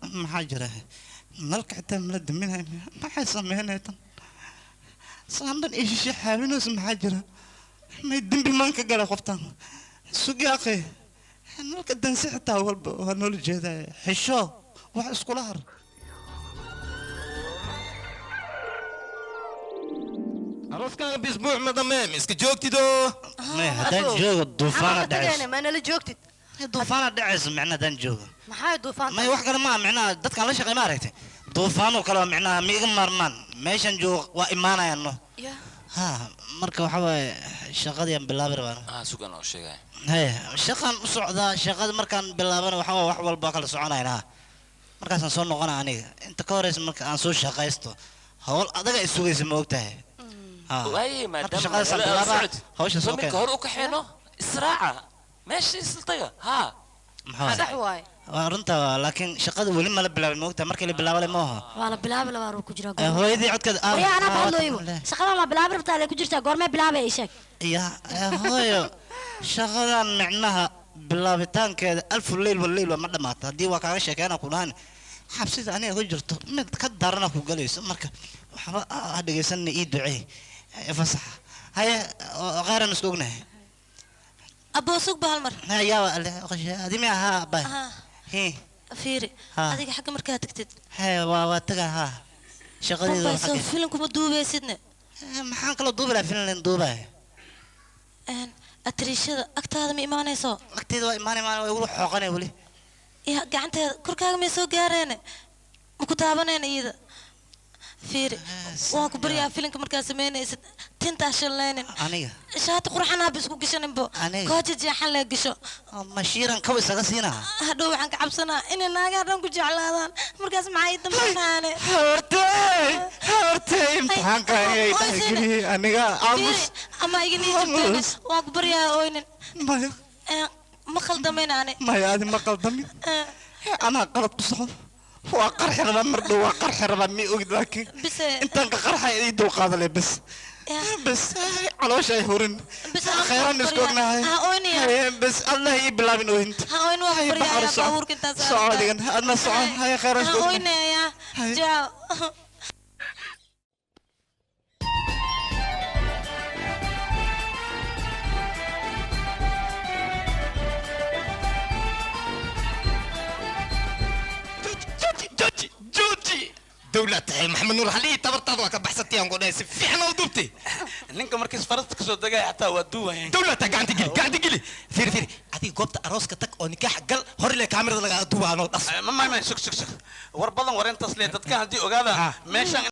محاجرة نلقى حتى ملد منها ما حيسمينا تن صندن إيش شيء حالنا اسم محاجرة ما يدم بمانك قال خفتان سوق يا أخي نلقى الدنس حتى أول ونول جهة حشو وحسكولار عرفت كان بأسبوع ما ضمام اسك جوكتي دو ما هذا جوج الضفانة دعس ما أنا اللي جوكتي الضفانة دعس معنا دان جوج maxay duufaan ما يوحق ما معنا dadkan la shaqeey ma aragtay duufaan oo kale macnaha miiga marmaan meeshan joog waa imaanayaan ha marka waxa way shaqadii aan bilaabay rabaa sugan oo sheegay shaqan u socdaa shaqada markaan bilaabana waxa wax walba kala soconaynaa markaas aan soo noqonaa aniga inta ka horeysa marka aan soo shaqaysto hawl adaga isugaysa ma ogtahay واي ما دام shaqada san bilaabaa hawsha soo من كهر وكحينو إسراعة ماشي سلطية ها sax waay waa runta laakiin shaqada wali ma la bilaabay ma ogtahay markii la bilaabay ma aha waa la bilaabay la waa ku jira hooyadii codkeeda ya ana baadlooyo shaqada la bilaabay rabtaa la ku jirtaa goorma bilaabay ay sheeg يا هويو شغلان معناها bilaabitaankeeda alfu leyl wal leyl ma dhamaata hadii waa kaaga sheekeena ku dhahan xabsida aniga ku jirto mid ka darana ku galayso marka waxba dhageysan ii ducee fasax haya qaaran isku ognahay abo suq bahal mar ya hadii ma aha bay he fiiri adiga xaq markaa tagtid hay waa taga ha shaqadeedu waxa ka filimku ma duubeysidna maxaan kala duubi lahaa filim duubay atriishada agtaada ma imaanayso agteeda waa imaanay way ugu xoqanay wali ya gacanteeda korkaaga ma soo gaareen ma ku taabaneen iyada fiiri waa ku bariyaa filimka markaa sameynaysid tinta shallaynin aniga shaati qurxana bis ku gashanimbo kooja jeexan la gasho mashiiran ka isaga siinaa hadhow waxaan ka cabsanaa inay naagaa dhan ku jeclaadaan markaas maxay dambaanaane hortay imtixaanka ayay taagiri aniga aamus ama igani jabteen waa ku bariyaa ooynin ma khaldameynaane maya adi ma qaldamin anaa qalad ku socdo waa qarxi rabaa mar dhow waa qarxi rabaa mi ogid laakiin intaan ka qarxay ii dul qaadale bas بس علوش أي هورن خيران نسكوكنا هاي بس الله يبلغ منه أنت هاي نوح بريا باور كنت سعودي أنا سعود هاي خيران نسكوكنا هاي يا جاو دولة محمد نور علي تبرتاد وك بحثتي أن قلنا في حنا ودبتي ninka markii farasta ka soo dagay xataa waa duuwayn دولة قاعد تقولي فير عادي قبت أروسك تك أو نكاح قل هوري لك كاميرا لقى دوبانو ما شك war badan war intaas leedadka hadii ogaada meeshan